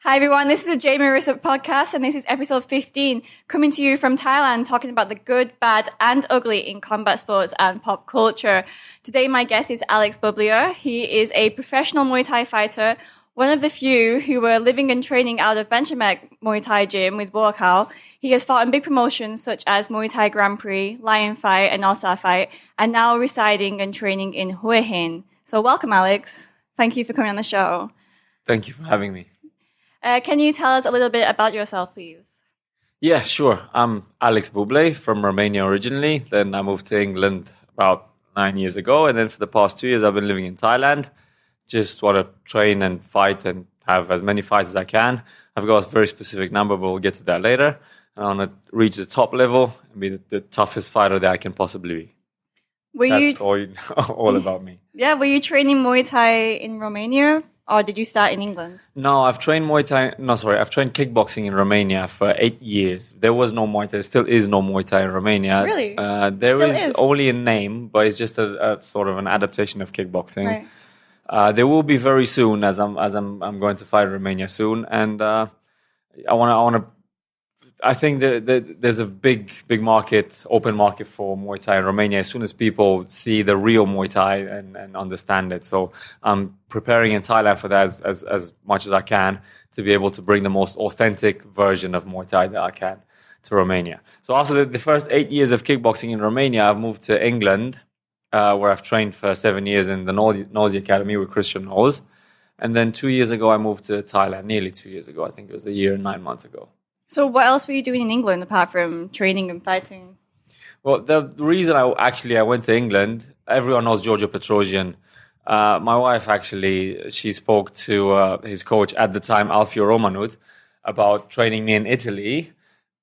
Hi everyone, this is the Jade Marrisa podcast and this is episode 15, coming to you from Thailand, talking about the good, bad and ugly in combat sports and pop culture. Today my guest is Alex Bublea. He is a professional Muay Thai fighter, one of the few who were living and training out of Benchamek Muay Thai gym with Buakau. He has fought in big promotions such as Muay Thai Grand Prix, Lion Fight and All-Star Fight, and now residing and training in Huahin. So welcome Alex. Thank you for coming on the show. Thank you for having me. Can you tell us a little bit about yourself, please? Yeah, sure. I'm Alex Bublea from Romania originally. Then I moved to England about 9 years ago. And then for the past 2 years, I've been living in Thailand. Just want to train and fight and have as many fights as I can. I've got a very specific number, but we'll get to that later. And I want to reach the top level and be the toughest fighter that I can possibly be. That's all about me. Yeah, were you training Muay Thai in Romania? Or did you start in England? No, I've trained I've trained kickboxing in Romania for 8 years. There was no Muay Thai. There still is no Muay Thai in Romania. Really? There is only a name, but it's just a sort of an adaptation of kickboxing. Right. There will be very soon, as I'm going to fight in Romania soon, and I think that there's a big market, open market for Muay Thai in Romania as soon as people see the real Muay Thai and understand it. So I'm preparing in Thailand for that as much as I can to be able to bring the most authentic version of Muay Thai that I can to Romania. So after the first 8 years of kickboxing in Romania, I've moved to England, where I've trained for 7 years in the Nausea Academy with Christian Knowles. And then 2 years ago, I moved to Thailand, nearly 2 years ago. I think it was a year and 9 months ago. So what else were you doing in England apart from training and fighting? Well, the reason I went to England, everyone knows Giorgio Petrosian. My wife she spoke to his coach at the time, Alfio Romanut, about training me in Italy.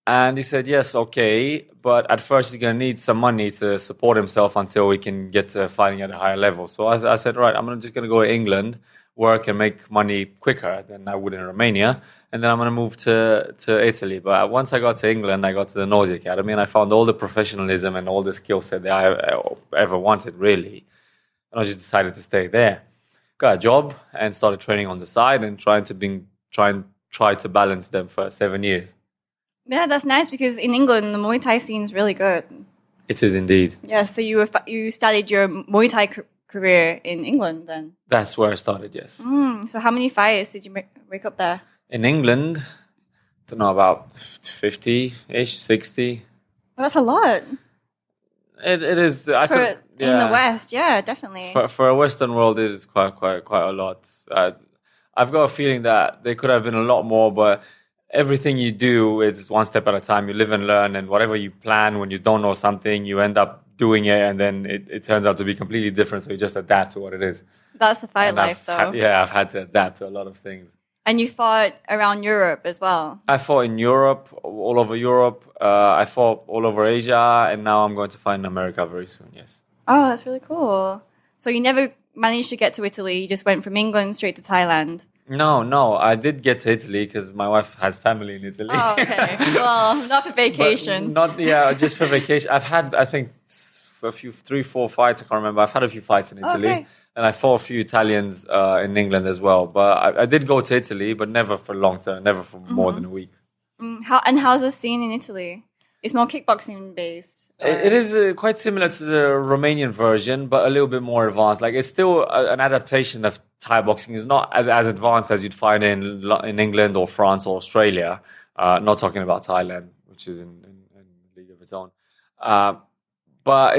And he said, yes, okay, but at first he's going to need some money to support himself until we can get to fighting at a higher level. So I said, right, I'm just going to go to England, work and make money quicker than I would in Romania. And then I'm going to move to Italy. But once I got to England, I got to the Nausea Academy and I found all the professionalism and all the skill set that I ever wanted, really. And I just decided to stay there. Got a job and started training on the side and try to balance them for 7 years. Yeah, that's nice because in England, the Muay Thai scene is really good. It is indeed. Yeah, so you started your Muay Thai career in England then? That's where I started, yes. So how many fights did you make up there? In England, I don't know, about 50-ish, 60. Well, that's a lot. It is. In the West, yeah, definitely. For a Western world, it is quite a lot. I've got a feeling that there could have been a lot more, but everything you do is one step at a time. You live and learn, and whatever you plan when you don't know something, you end up doing it, and then it turns out to be completely different, so you just adapt to what it is. That's the fight life, though. I've had to adapt to a lot of things. And you fought around Europe as well? I fought in Europe, all over Europe. I fought all over Asia, and now I'm going to fight in America very soon, yes. Oh, that's really cool. So you never managed to get to Italy, you just went from England straight to Thailand? No, I did get to Italy because my wife has family in Italy. Oh, okay. Well, not for vacation. Just for vacation. I've had, I think, a few, 3-4 fights, I can't remember. I've had a few fights in Italy. Okay. And I fought a few Italians in England as well. But I did go to Italy, but never for long term, never for more than a week. How's the scene in Italy? It's more kickboxing based. It is quite similar to the Romanian version, but a little bit more advanced. Like it's still an adaptation of Thai boxing. It's not as advanced as you'd find in England or France or Australia. Not talking about Thailand, which is in a league of its own. But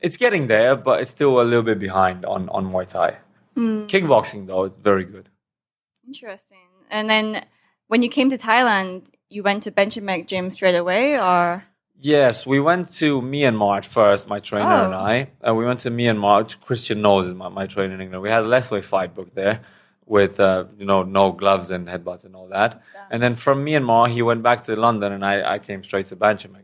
it's getting there, but it's still a little bit behind on Muay Thai. Kickboxing, though, is very good. Interesting. And then when you came to Thailand, you went to Benchamek gym straight away, or? Yes, we went to Myanmar at first, my trainer and I. We went to Myanmar. Christian Knowles is my trainer in England. We had a Leslie fight book there with, no gloves and headbutts and all that. Damn. And then from Myanmar, he went back to London and I came straight to Benchamek.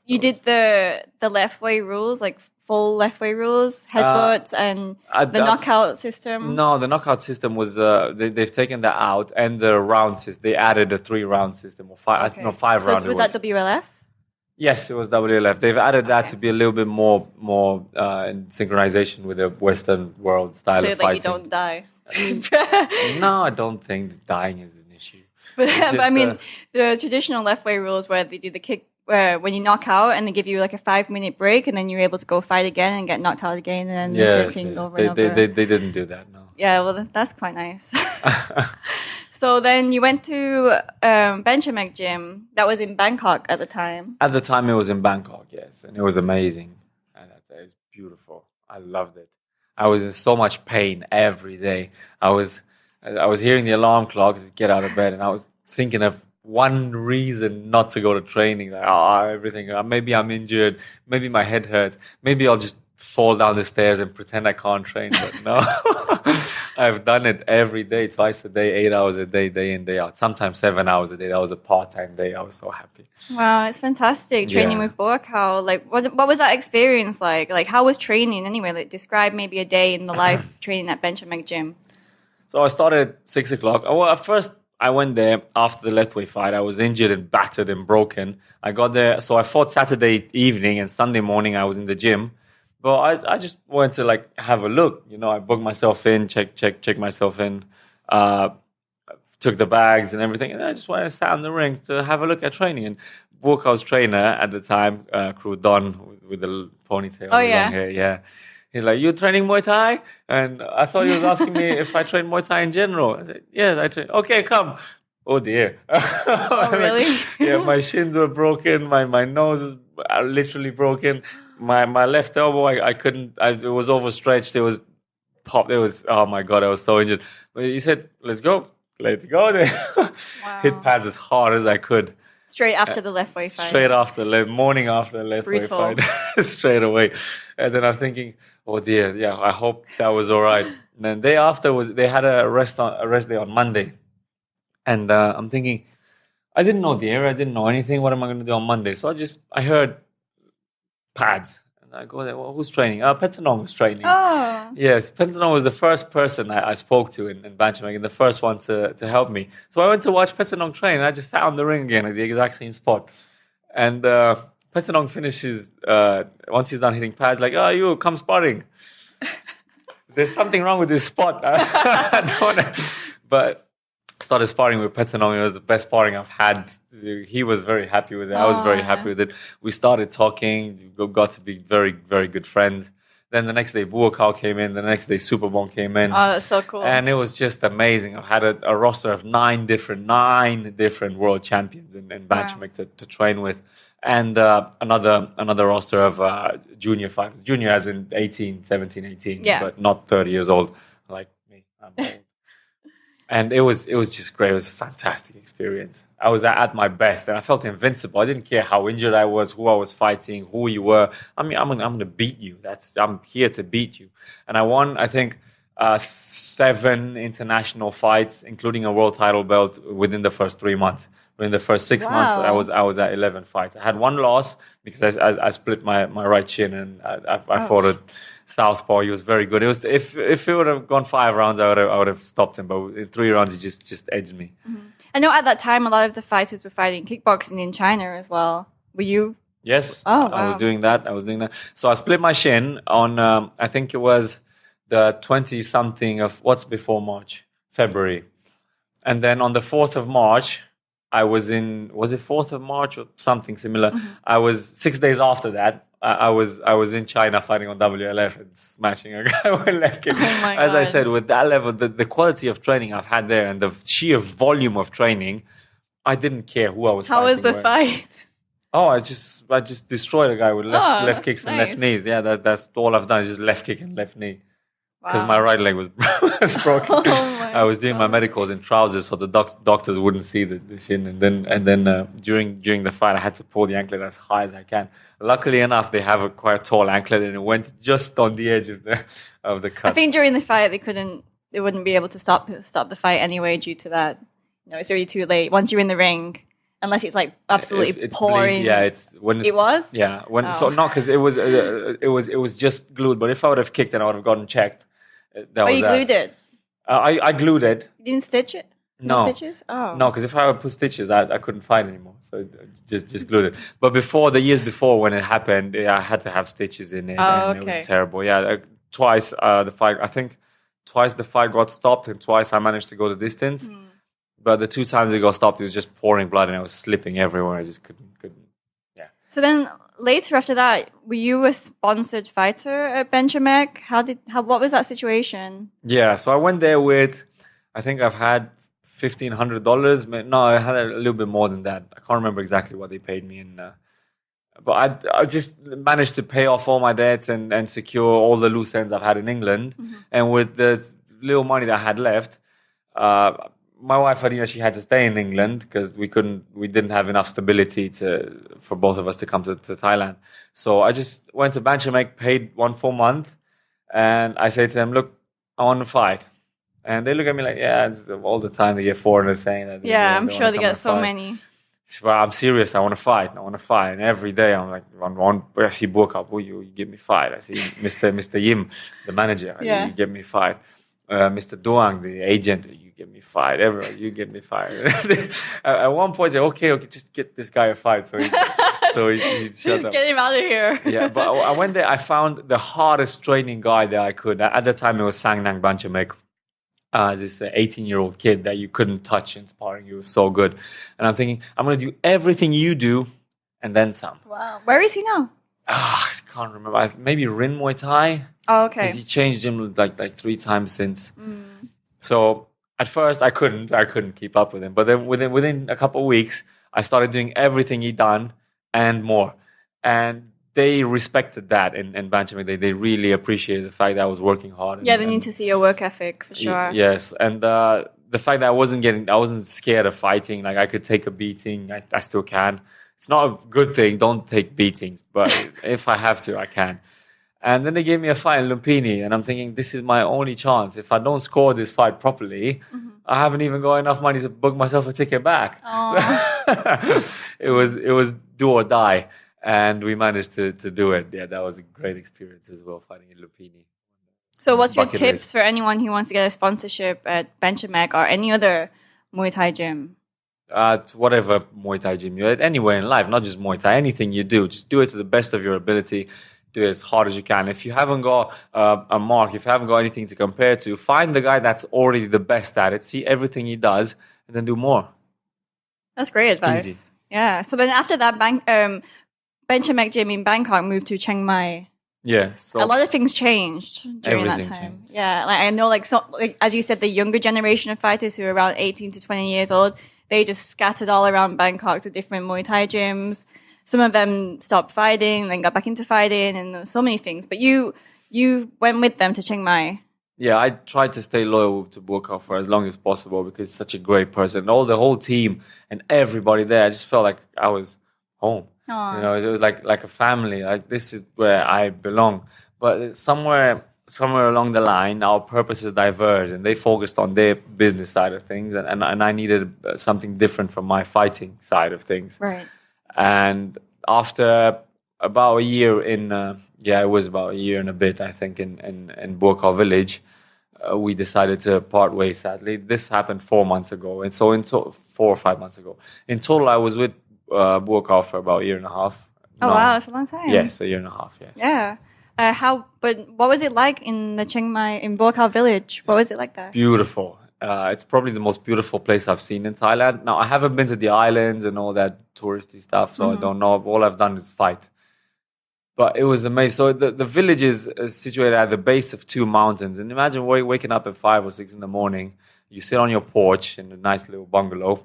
You did the left way rules, like full left way rules, headbutts, and the knockout system? No, the knockout system was, they've taken that out, and the round system, they added a 3-round system, or 5 round. So was that WLF? Yes, it was WLF. They've added that to be a little bit more in synchronization with the Western world style of fighting. So that you don't die? No, I don't think dying is But I mean, the traditional left way rules where they do the kick, where when you knock out and they give you like a 5-minute break and then you're able to go fight again and get knocked out again and then the same thing over and over. They didn't do that, no. Yeah, well, that's quite nice. So then you went to Benchamek Gym. That was in Bangkok at the time. At the time, it was in Bangkok, yes. And it was amazing. And it was beautiful. I loved it. I was in so much pain every day. I was hearing the alarm clock to get out of bed, and I was thinking of one reason not to go to training. Like, everything. Maybe I'm injured. Maybe my head hurts. Maybe I'll just fall down the stairs and pretend I can't train. But no, I've done it every day, twice a day, 8 hours a day, day in, day out. Sometimes 7 hours a day. That was a part-time day. I was so happy. Wow, it's fantastic training with Boakao. Like, what was that experience like? Like, how was training anyway? Like, describe maybe a day in the life training at Benchamek Gym. So I started at 6 o'clock. Well, at first I went there after the Lethway fight. I was injured and battered and broken. I got there. So I fought Saturday evening, and Sunday morning I was in the gym. But I just wanted to like have a look. You know, I booked myself in, check myself in, took the bags and everything, and I just wanted to sit in the ring to have a look at training. And Boakao's trainer at the time, Crew Don with the ponytail, long hair, yeah. He's like, "You training Muay Thai?" And I thought he was asking me if I train Muay Thai in general. I said, "Yes, I train." "Okay, come." Oh dear. Oh, really? Yeah, my shins were broken. My nose is literally broken. My left elbow, I couldn't. It was overstretched. It was popped. It was, oh my God, I was so injured. But he said, "Let's go." Let's go there. Wow. Hit pads as hard as I could. Straight after the Lethway fight. Straight after, morning after the Lethway fight. Straight away. And then I'm thinking, oh dear, yeah, I hope that was all right. And then day after, they had a rest day on Monday. And I'm thinking, I didn't know the area. I didn't know anything. What am I going to do on Monday? So I heard pads. And I go there, well, who's training? Petanong was training. Oh. Yes, Petanong was the first person I spoke to in Benchamek, and the first one to help me. So I went to watch Petanong train. I just sat on the ring again at the exact same spot. And Petanong finishes, once he's done hitting pads, like, "Oh, you, come sparring." There's something wrong with this spot. I don't wanna, but started sparring with Petanong. It was the best sparring I've had. He was very happy with it. I was very happy with it. We started talking, got to be very, very good friends. Then the next day, Boakao came in. The next day, Superbon came in. Oh, that's so cool. And it was just amazing. I've had a roster of nine different world champions in Benchamek to train with. And another roster of junior fighters. Junior as in 17, 18, but not 30 years old like me. I'm old. And it was just great. It was a fantastic experience. I was at my best, and I felt invincible. I didn't care how injured I was, who I was fighting, who you were. I mean, I'm gonna beat you. I'm here to beat you. And I won, I think, 7 international fights, including a world title belt within the first 3 months. In the first 6 months, I was at 11 fights. I had one loss because I split my right shin, and I fought a southpaw. He was very good. It was if it would have gone 5 rounds, I would have stopped him. But in 3 rounds, he just edged me. Mm-hmm. I know at that time a lot of the fighters were fighting kickboxing in China as well. Were you? Yes. Oh, wow. I was doing that. So I split my shin on I think it was the 20-something of what's before March, February, and then on the 4th of March. I was in, was it 4th of March or something similar? Mm-hmm. I was 6 days after that. I was in China fighting on WLF and smashing a guy with left kick. Oh my As God. I said, with that level, the quality of training I've had there and the sheer volume of training, I didn't care who I was fighting. How was the fight? Oh, I just destroyed a guy with left kicks and left knees. Yeah, that's all I've done is just left kick and left knee. Because my right leg was broken. I was doing my medicals in trousers, so the doctors wouldn't see the shin. And then during the fight, I had to pull the anklet as high as I can. Luckily enough, they have a quite tall anklet, and it went just on the edge of the cut. I think during the fight, they wouldn't be able to stop the fight anyway due to that. You know, it's already too late. Once you're in the ring, unless it's like absolutely pouring. It was. Yeah, so not because it was just glued. But if I would have kicked it, I would have gotten checked. You glued it? I glued it. You didn't stitch it? No stitches? Oh. No, because if I would put stitches, I couldn't fight anymore. So just glued it. But the years before when it happened, I had to have stitches in it. Oh, and it was terrible. Yeah, twice the fight, I think twice the fight got stopped and twice I managed to go the distance. But the 2 times it got stopped, it was just pouring blood and I was slipping everywhere. I just couldn't. Yeah. So then later after that, were you a sponsored fighter at Benchamek? What was that situation? Yeah. So I went there with, I think I've had $1,500. No, I had a little bit more than that. I can't remember exactly what they paid me. But I just managed to pay off all my debts and secure all the loose ends I've had in England. Mm-hmm. And with the little money that I had left, my wife, she had to stay in England because we didn't have enough stability for both of us to come to Thailand. So I just went to Benchamek, paid 1 full month, and I said to them, look, I want to fight. And they look at me like, yeah, all the time they get foreigners saying that. Yeah, I'm sure they get so many. But I'm serious. I want to fight. And every day I'm like, I see Burkhard, you give me fight. I see Mr. Yim, the manager, you give me fight. Mr. Doang, the agent, you give me fight. Everyone, you give me fight. At one point, I said, okay, just get this guy a fight. So he shut up. Get him out of here. Yeah, but I went there. I found the hardest training guy that I could. At the time, it was Sangnang Benchamek. This 18-year-old kid that you couldn't touch in sparring. He was so good. And I'm thinking, I'm going to do everything you do and then some. Wow. Where is he now? I can't remember. Maybe Rin Muay Thai. Oh, okay. He changed him like 3 times since. So at first I couldn't keep up with him. But then within a couple of weeks, I started doing everything he'd done and more. And they respected that in Benchamek. They really appreciated the fact that I was working hard. They need to see your work ethic for sure. Yes, and the fact that I wasn't scared of fighting. Like I could take a beating. I still can. It's not a good thing. Don't take beatings, but if I have to, I can. And then they gave me a fight in Lumpini, and I'm thinking this is my only chance. If I don't score this fight properly, I haven't even got enough money to book myself a ticket back. It was do or die. And we managed to do it. Yeah, that was a great experience as well, fighting in Lumpini. So what's your tips for anyone who wants to get a sponsorship at Benchamek or any other Muay Thai gym? Whatever Muay Thai gym you're at, anywhere in life, not just Muay Thai, anything you do, just do it to the best of your ability. Do it as hard as you can. If you haven't got a mark, if you haven't got anything to compare to, find the guy that's already the best at it, see everything he does, and then do more. That's great advice. Easy. Yeah. So then after that, Benchamek gym in Bangkok moved to Chiang Mai. Yeah, so a lot of things changed during that time. Changed. Yeah, like I know, as you said, the younger generation of fighters who are around 18 to 20 years old, they just scattered all around Bangkok to different Muay Thai gyms. Some of them stopped fighting, then got back into fighting, and so many things. But you went with them to Chiang Mai. Yeah, I tried to stay loyal to Burkhard for as long as possible because he's such a great person. The whole team and everybody there, I just felt like I was home. Aww. It was like a family. Like this is where I belong. But somewhere along the line, our purposes diverged, and they focused on their business side of things, and I needed something different from my fighting side of things. Right. And after about a year it was about a year and a bit, I think, in Burkhard village, we decided to part ways. Sadly, this happened 4 months ago, and so 4 or 5 months ago. In total, I was with Burkhard for about a year and a half. Oh, wow, that's a long time. Yes, a year and a half, yes. Yeah. But what was it like in the Chiang Mai, in Burkhard village? What was it like there? Beautiful. It's probably the most beautiful place I've seen in Thailand. Now, I haven't been to the islands and all that touristy stuff, so I don't know. All I've done is fight. But it was amazing. So the village is situated at the base of 2 mountains. And imagine waking up at 5 or 6 in the morning. You sit on your porch in a nice little bungalow.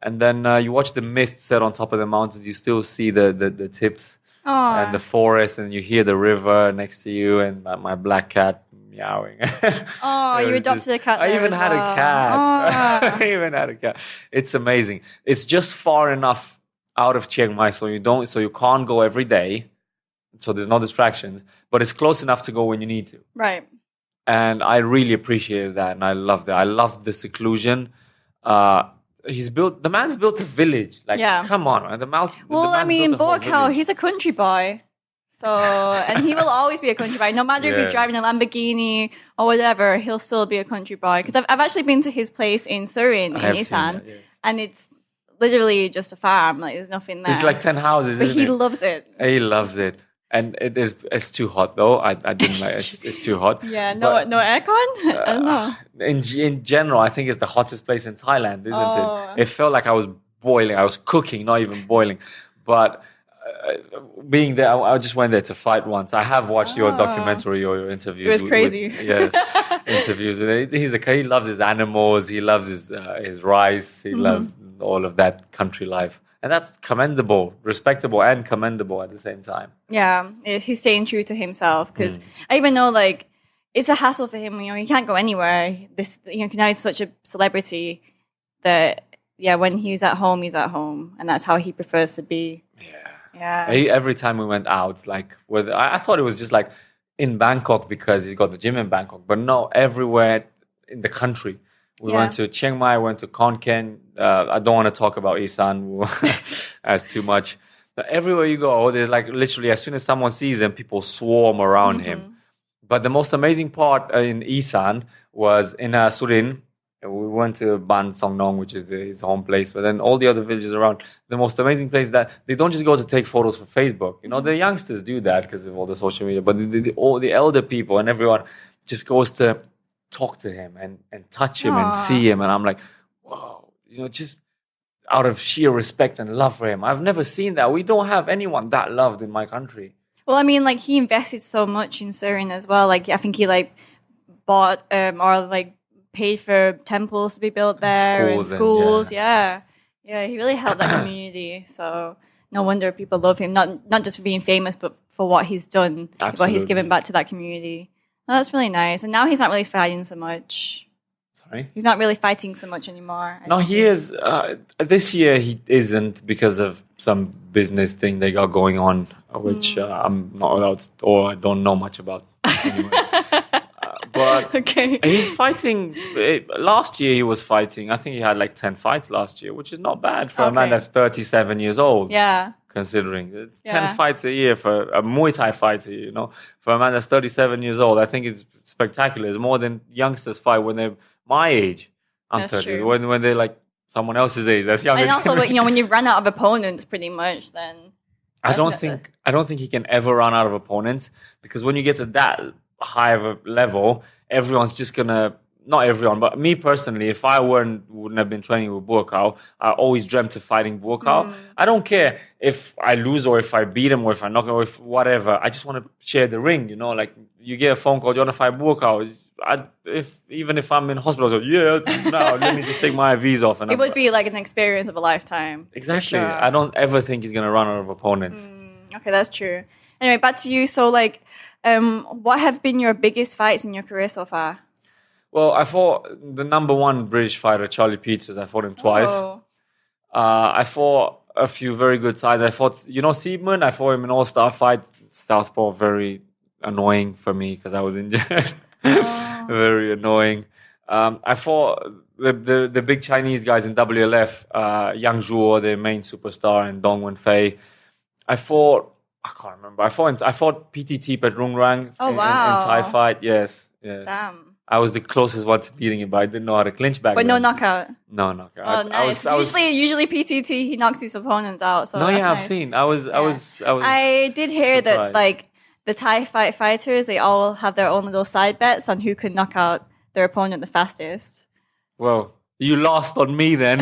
And then you watch the mist set on top of the mountains. You still see the tips and the forest. And you hear the river next to you. And my black cat meowing. You adopted a cat. I even had a cat. I even had a cat. It's amazing. It's just far enough out of Chiang Mai so you can't go every day. So there's no distractions, but it's close enough to go when you need to. Right. And I really appreciated that, and I loved it. I loved the seclusion. The man's built a village. Come on, man. Burkhard, he's a country boy. So, and he will always be a country boy. No matter if he's driving a Lamborghini or whatever, he'll still be a country boy. Because I've actually been to his place in Surin, in Isan, and it's literally just a farm. Like, there's nothing there. It's like 10 houses, but he loves it. He loves it. And it's too hot though. I didn't like it's too hot. Yeah, no aircon? I don't know. In general, I think it's the hottest place in Thailand, isn't Oh. it? It felt like I was boiling. I was cooking, not even boiling. But being there, I just went there to fight once. I have watched your documentary or your interviews. It was crazy. Interviews. He loves his animals. He loves his rice. He loves all of that country life. And that's commendable, respectable, and commendable at the same time. Yeah, he's staying true to himself because I even know like it's a hassle for him. He can't go anywhere. Now he's such a celebrity that when he's at home, and that's how he prefers to be. Yeah. Every time we went out, like I thought it was just like in Bangkok because he's got the gym in Bangkok, but no, everywhere in the country. We went to Chiang Mai, went to Khon Kaen. I don't want to talk about Isan as too much. But everywhere you go, there's like literally as soon as someone sees him, people swarm around him. But the most amazing part in Isan was in Surin. We went to Ban Song Nong, which is his home place, but then all the other villages around. The most amazing place is that they don't just go to take photos for Facebook. The youngsters do that because of all the social media, but all the elder people and everyone just goes to talk to him and touch him and see him. And I'm like, wow, just out of sheer respect and love for him. I've never seen that. We don't have anyone that loved in my country. Well, I mean, like he invested so much in Surin as well. Like I think he bought or paid for temples to be built there and schools. Yeah, he really helped that community. So no wonder people love him. Not just for being famous, but for what he's done, what he's given back to that community. Oh, that's really nice. And now he's not really fighting so much. Sorry? He's not really fighting so much anymore. No, he is. This year he isn't because of some business thing they got going on, which I'm not allowed to, or I don't know much about anyway. But okay. He's fighting. Last year he was fighting. I think he had like 10 fights last year, which is not bad for a man that's 37 years old. Yeah. Considering 10 fights a year for a Muay Thai fighter, for a man that's 37 years old, I think it's spectacular. It's more than youngsters fight when they're my age. I'm 30. When they're like someone else's age, that's younger. And also, when you run out of opponents, pretty much, then I don't think he can ever run out of opponents because when you get to that high of a level, everyone's just gonna. Not everyone, but me personally, if I wouldn't have been training with Buakao, I always dreamt of fighting Buakao. I don't care if I lose or if I beat him or if I knock him or if whatever. I just want to share the ring, Like you get a phone call, do you want to fight Buakao? Even if I'm in hospital, I go, let me just take my IVs off. And it would be like an experience of a lifetime. Exactly. Sure. I don't ever think he's going to run out of opponents. Okay, that's true. Anyway, back to you. So, what have been your biggest fights in your career so far? Well, I fought the number one British fighter, Charlie Peters. I fought him twice. I fought a few very good sides. I fought, Seedman. I fought him in an all-star fight. Southpaw, very annoying for me because I was injured. Very annoying. I fought the big Chinese guys in WLF, Yang Zhuo, the main superstar, and Dong Wenfei. I can't remember. I fought PTT Pet Rung Rang in Thai fight. Yes. Damn. I was the closest one to beating him, but I didn't know how to clinch back then. But no knockout? No knockout. Oh, nice. Usually PTT, he knocks his opponents out. So I've seen. I did hear surprised. that, the Thai fighters, they all have their own little side bets on who can knock out their opponent the fastest. Well, you lost on me then.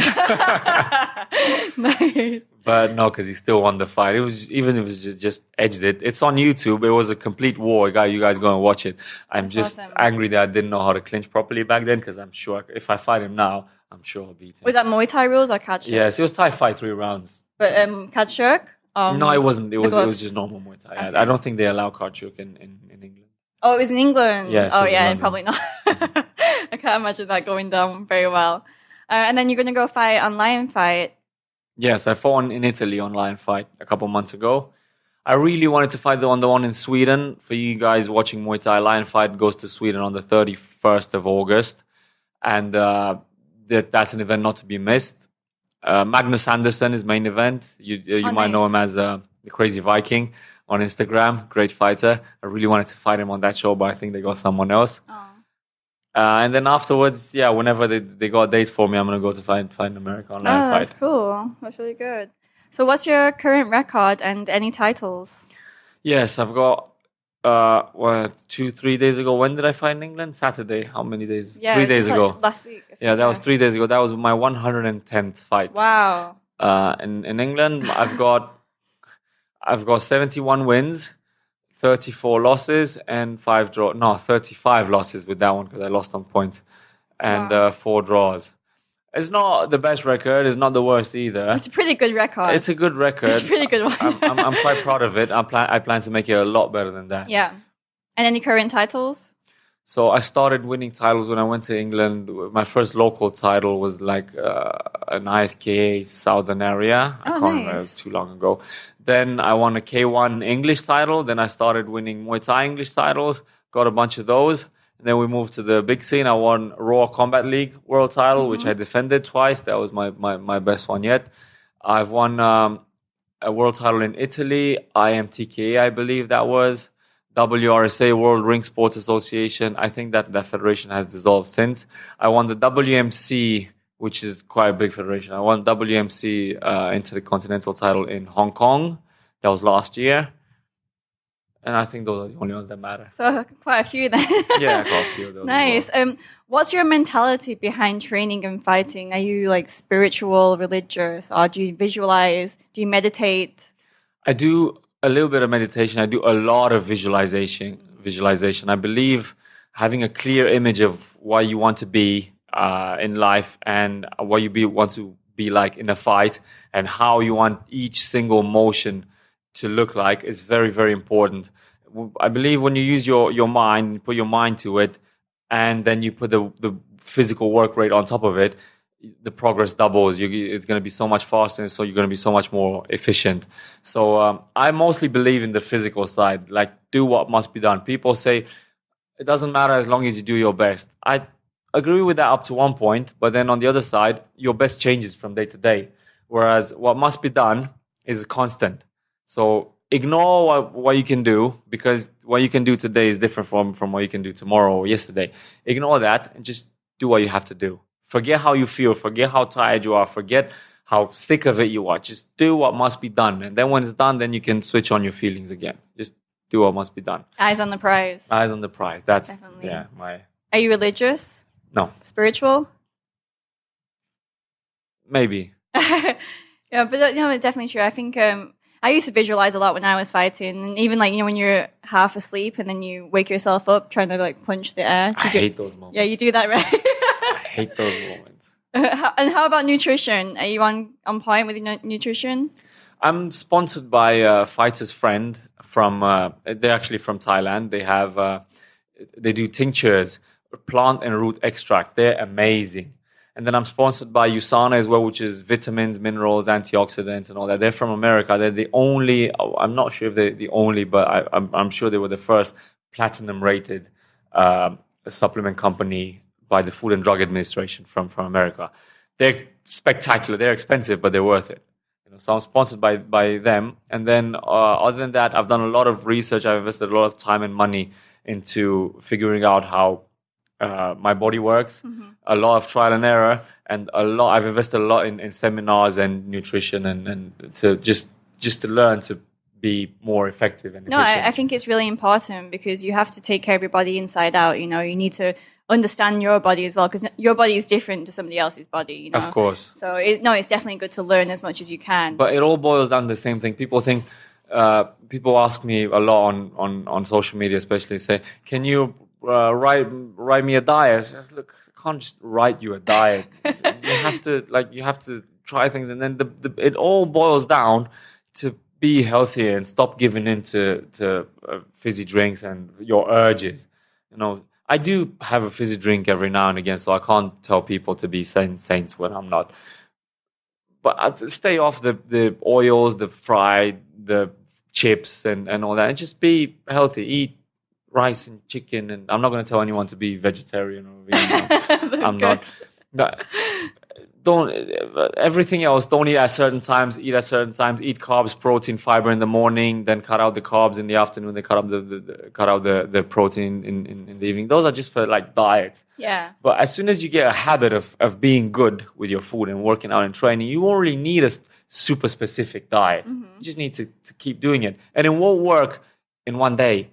Nice. But no, because he still won the fight. It was just edged it. It's on YouTube. It was a complete war. You guys go and watch it. I'm just angry that I didn't know how to clinch properly back then because I'm sure if I fight him now, I'm sure I'll beat him. Was that Muay Thai rules or catch? Yes, it was Thai fight 3 rounds. But catch? No, it wasn't. It was just normal Muay Thai. Okay. I don't think they allow Karchuk in England. Oh, it was in England? Yes. Oh, yeah, probably not. I can't imagine that going down very well. And then you're going to go fight online fight. Yes, I fought in Italy online fight a couple months ago. I really wanted to fight the one in Sweden. For you guys watching Muay Thai, Lion Fight goes to Sweden on the 31st of August. And that's an event not to be missed. Magnus Andersson is main event. You might know him as the Crazy Viking on Instagram. Great fighter. I really wanted to fight him on that show, but I think they got someone else. And then afterwards, whenever they got a date for me, I'm going to go to fight in America online fight. That's cool. That's really good. So what's your current record and any titles? Yes, I've got 2-3 days ago. When did I fight in England? Saturday. How many days? Yeah, 3 days just ago. like last week. Yeah, that was 3 days ago. That was my 110th fight. Wow. In England, I've got 71 wins, 34 losses, and 35 losses with that one because I lost on points, and Wow. 4 draws. It's not the best record. It's not the worst either. It's a pretty good record. It's a good record. It's a pretty good one. I'm quite proud of it. I plan to make it a lot better than that. Yeah. And any current titles? So I started winning titles when I went to England. My first local title was like an ISKA Southern area. I can't remember. It was too long ago. Then I won a K1 English title. Then I started winning Muay Thai English titles. Got a bunch of those. And then we moved to the big scene. I won Raw Combat League world title, which I defended twice. That was my best one yet. I've won a world title in Italy, IMTKA, I believe that was. WRSA, World Ring Sports Association. I think that federation has dissolved since. I won the WMC, which is quite a big federation. I won WMC Intercontinental title in Hong Kong. That was last year. And I think those are the only ones that matter. So quite a few then. Yeah, I got a few of those. Nice. Well. What's your mentality behind training and fighting? Are you like spiritual, religious, or do you visualize? Do you meditate? I do a little bit of meditation. I do a lot of visualization. I believe having a clear image of what you want to be in life and what you want to be like in a fight and how you want each single motion to look like is very, very important. I believe when you use your mind, you put your mind to it, and then you put the physical work rate on top of it, the progress doubles. It's going to be so much faster, and so you're going to be so much more efficient. So I mostly believe in the physical side, like do what must be done. People say it doesn't matter as long as you do your best. I agree with that up to one point, but then on the other side, your best changes from day to day, whereas what must be done is constant. So ignore what you can do, because what you can do today is different from what you can do tomorrow or yesterday. Ignore that and just do what you have to do. Forget how you feel. Forget how tired you are. Forget how sick of it you are. Just do what must be done. And then when it's done, then you can switch on your feelings again. Just do what must be done. Eyes on the prize. Eyes on the prize. That's, definitely. yeah, Are you religious? No. Spiritual? Maybe. Yeah, but no, it's definitely true. I think I used to visualize a lot when I was fighting, and even like when you're half asleep and then you wake yourself up trying to like punch the air. I hate those moments. Yeah, you do that, right? I hate those moments. And how about nutrition? Are you on point with your nutrition? I'm sponsored by a fighter's friend from. They're actually from Thailand. They do tinctures, plant and root extracts. They're amazing. And then I'm sponsored by USANA as well, which is vitamins, minerals, antioxidants, and all that. They're from America. They're the only, I'm not sure if they're the only, but I'm sure they were the first platinum-rated supplement company by the Food and Drug Administration from America. They're spectacular. They're expensive, but they're worth it. So I'm sponsored by them. And then other than that, I've done a lot of research. I've invested a lot of time and money into figuring out how my body works, a lot of trial and error, and I've invested a lot in seminars and nutrition and to just to learn to be more effective and efficient. No, I think it's really important because you have to take care of your body inside out. You need to understand your body as well, because your body is different to somebody else's body. Of course. So it's definitely good to learn as much as you can. But it all boils down to the same thing. People think. People ask me a lot on social media, especially, say, "Can you write me a diet?" I said, look, I can't just write you a diet. you have to try things, and then it all boils down to be healthier and stop giving in to fizzy drinks and your urges. I do have a fizzy drink every now and again, so I can't tell people to be saints when I'm not. But I'd stay off the oils, the fried, the chips, and all that, and just be healthy. Eat rice and chicken, and I'm not going to tell anyone to be vegetarian or vegan. I'm not. Don't everything else. Don't eat at certain times. Eat at certain times. Eat carbs, protein, fiber in the morning. Then cut out the carbs in the afternoon. Then cut out the protein in the evening. Those are just for like diet. Yeah. But as soon as you get a habit of being good with your food and working out and training, you won't really need a super specific diet. You just need to keep doing it, and it won't work in one day.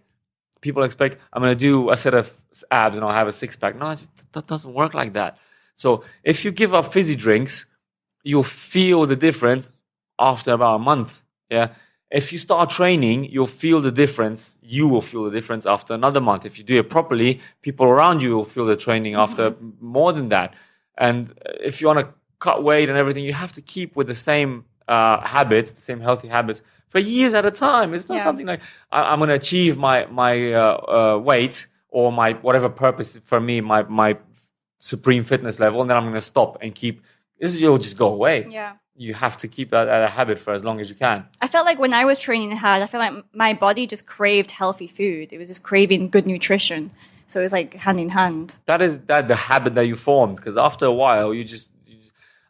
People expect I'm going to do a set of abs and I'll have a six pack. No, that doesn't work like that. So if you give up fizzy drinks, you'll feel the difference after about a month. Yeah. If you start training, you'll feel the difference. You will feel the difference after another month. If you do it properly, people around you will feel the training after more than that. And if you want to cut weight and everything, you have to keep with the same habits, the same healthy habits for years at a time. It's not something like I'm going to achieve my weight or my whatever purpose for me, my supreme fitness level, and then I'm going to stop and keep. You'll just go away. Yeah. You have to keep that a habit for as long as you can. I felt like when I was training hard, I felt like my body just craved healthy food. It was just craving good nutrition. So it was like hand in hand. That is the habit that you formed, because after a while, you just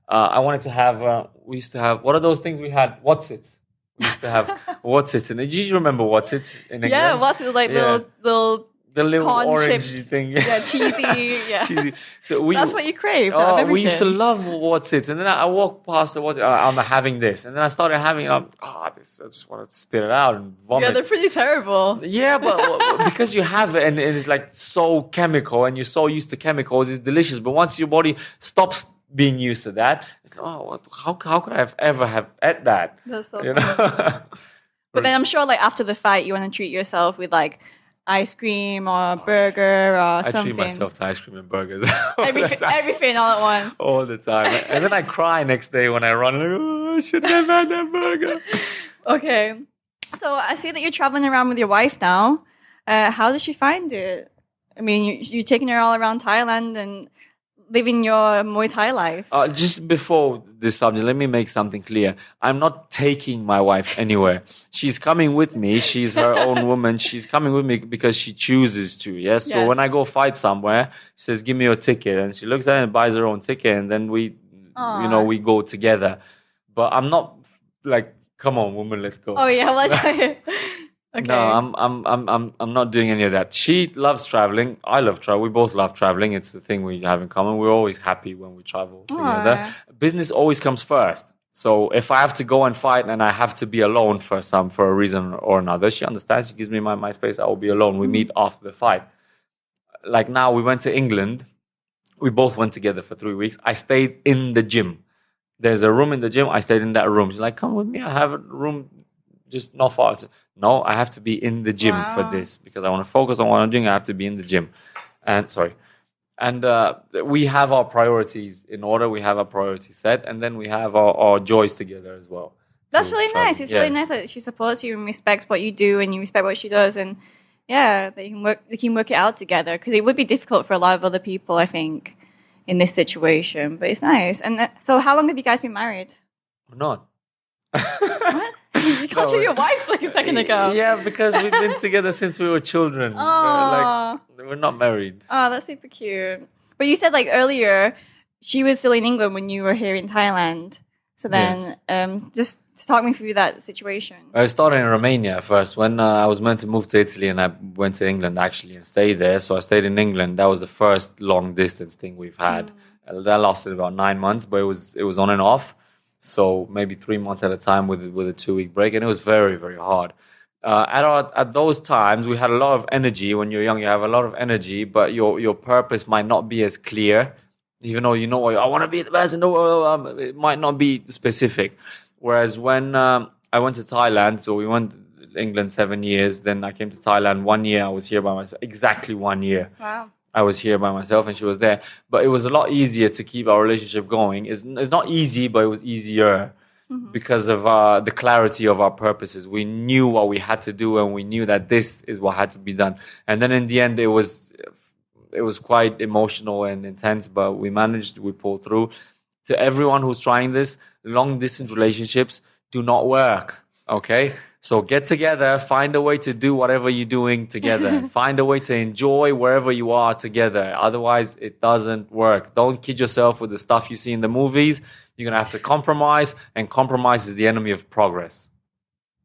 I wanted to have, we used to have, what are those things we had? What's-its. We used to have What's-its. Do you remember What's-its in England? Yeah, What's-its, like little the little orange chips thing. Yeah, cheesy. Yeah. Cheesy. So that's what you crave. We used to love What's-its. And then I walked past the What's-its. I'm having this. And then I started having it. I just want to spit it out and vomit. Yeah, they're pretty terrible. Yeah, but because you have it and it's like so chemical and you're so used to chemicals, it's delicious. But once your body stops being used to that, it's how could I have ever have ate that? That's so funny. But then I'm sure like after the fight, you want to treat yourself with like ice cream or burger or something. I treat myself to ice cream and burgers. Everything all at once. All the time. And then I cry next day when I run. I should have had that burger. Okay. So I see that you're traveling around with your wife now. How does she find it? I mean, you're taking her all around Thailand and living your Muay Thai life. Just before this subject, let me make something clear. I'm not taking my wife anywhere. She's coming with me. She's her own woman. She's coming with me because she chooses to. Yes. So when I go fight somewhere, she says, "Give me your ticket," and she looks at it and buys her own ticket, and then we go together. But I'm not like, "Come on, woman, let's go." Oh yeah, okay. No, I'm not doing any of that. She loves traveling. I love travel. We both love traveling. It's the thing we have in common. We're always happy when we travel together. Business always comes first. So if I have to go and fight and I have to be alone for a reason or another, she understands. She gives me my space. I will be alone. We meet after the fight. Like now, we went to England. We both went together for 3 weeks. I stayed in the gym. There's a room in the gym. I stayed in that room. She's like, "Come with me. I have a room just not far." No, I have to be in the gym for this because I want to focus on what I'm doing. I have to be in the gym. And we have our priorities in order. We have our priorities set, and then we have our joys together as well. That's really nice. It's really nice that she supports you and respects what you do, and you respect what she does, and they can work it out together. Because it would be difficult for a lot of other people, I think, in this situation. But it's nice. And so, how long have you guys been married? We're not. What? You called her your wife like a second ago. Yeah, because we've been together since we were children. We're not married. Oh, that's super cute. But you said like earlier, she was still in England when you were here in Thailand. So then, just talk me through that situation. I started in Romania first. When I was meant to move to Italy, and I went to England actually and stayed there. So I stayed in England. That was the first long distance thing we've had. That lasted about 9 months, but it was on and off. So maybe 3 months at a time with a 2-week break, and it was very, very hard. At those times, we had a lot of energy. When you're young, you have a lot of energy, but your purpose might not be as clear. Even though you know, I want to be the best, and it might not be specific. Whereas when I went to Thailand, so we went to England 7 years, then I came to Thailand 1 year. I was here by myself, exactly 1 year. Wow. I was here by myself and she was there. But it was a lot easier to keep our relationship going. It's not easy, but it was easier because of the clarity of our purposes. We knew what we had to do and we knew that this is what had to be done. And then in the end, it was quite emotional and intense, but we managed, we pulled through. To everyone who's trying this, long distance relationships do not work, okay? So get together, find a way to do whatever you're doing together. Find a way to enjoy wherever you are together. Otherwise, it doesn't work. Don't kid yourself with the stuff you see in the movies. You're going to have to compromise, and compromise is the enemy of progress.